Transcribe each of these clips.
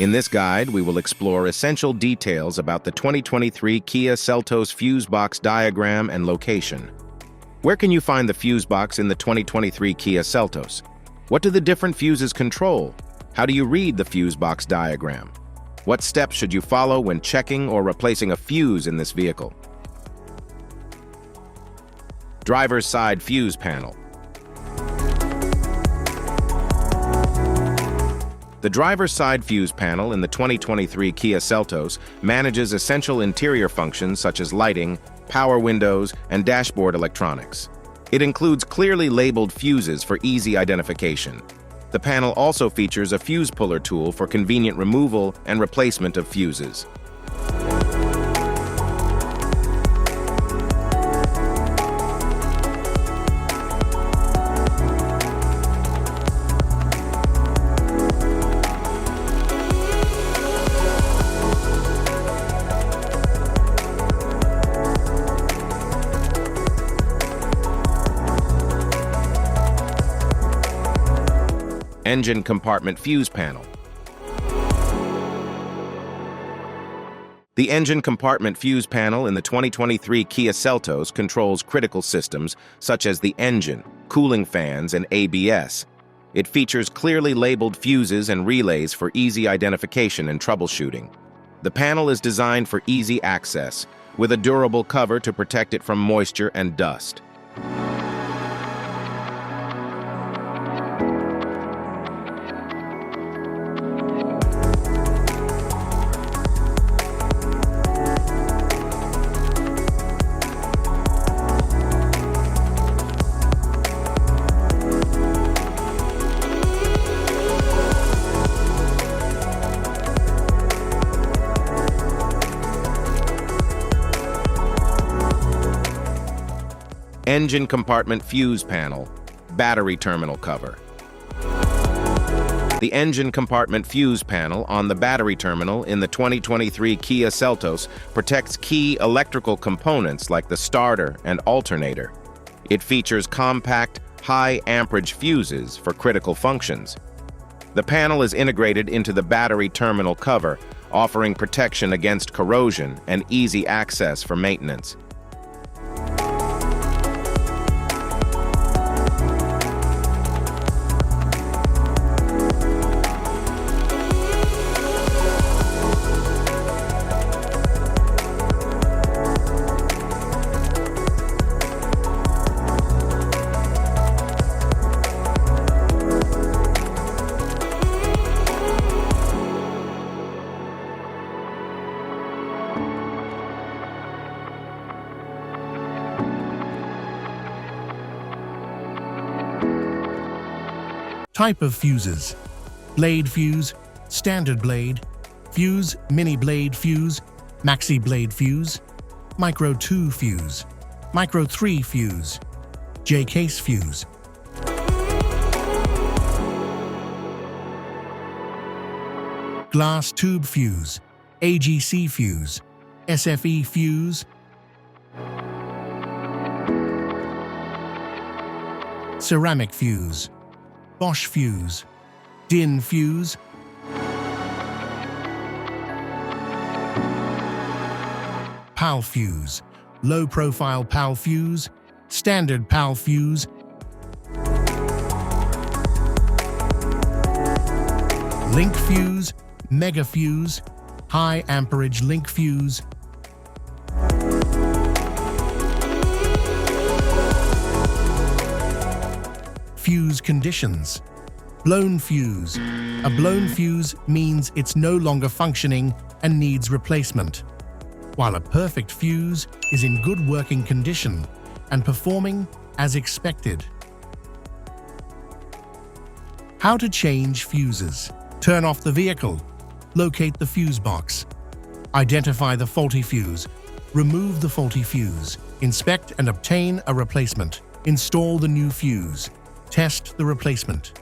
In this guide, we will explore essential details about the 2023 Kia Seltos Fuse Box diagram and location. Where can you find the fuse box in the 2023 Kia Seltos? What do the different fuses control? How do you read the fuse box diagram? What steps should you follow when checking or replacing a fuse in this vehicle? Driver's side fuse panel. The driver's side fuse panel in the 2023 Kia Seltos manages essential interior functions such as lighting, power windows, and dashboard electronics. It includes clearly labeled fuses for easy identification. The panel also features a fuse puller tool for convenient removal and replacement of fuses. Engine compartment fuse panel. The engine compartment fuse panel in the 2023 Kia Seltos controls critical systems such as the engine, cooling fans, and ABS. It features clearly labeled fuses and relays for easy identification and troubleshooting. The panel is designed for easy access, with a durable cover to protect it from moisture and dust. Engine compartment fuse panel, battery terminal cover. The engine compartment fuse panel on the battery terminal in the 2023 Kia Seltos protects key electrical components like the starter and alternator. It features compact, high-amperage fuses for critical functions. The panel is integrated into the battery terminal cover, offering protection against corrosion and easy access for maintenance. Type of fuses: blade fuse, standard blade, fuse, mini blade fuse, maxi blade fuse, micro 2 fuse, micro 3 fuse, J-case fuse. Glass tube fuse, AGC fuse, SFE fuse, ceramic fuse, Bosch fuse, DIN fuse, PAL fuse, low-profile PAL fuse, standard PAL fuse, link fuse, mega fuse, high amperage link fuse, fuse conditions. Blown fuse. A blown fuse means it's no longer functioning and needs replacement, while a perfect fuse is in good working condition and performing as expected. How to change fuses. Turn off the vehicle. Locate the fuse box. Identify the faulty fuse. Remove the faulty fuse. Inspect and obtain a replacement. Install the new fuse. Test the replacement.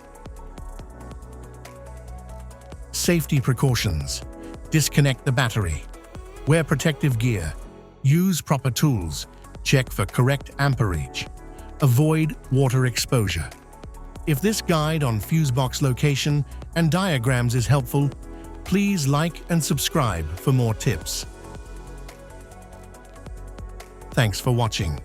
Safety precautions. Disconnect the battery. Wear protective gear. Use proper tools. Check for correct amperage. Avoid water exposure. If this guide on fuse box location and diagrams is helpful, Please like and subscribe for more tips. Thanks for watching.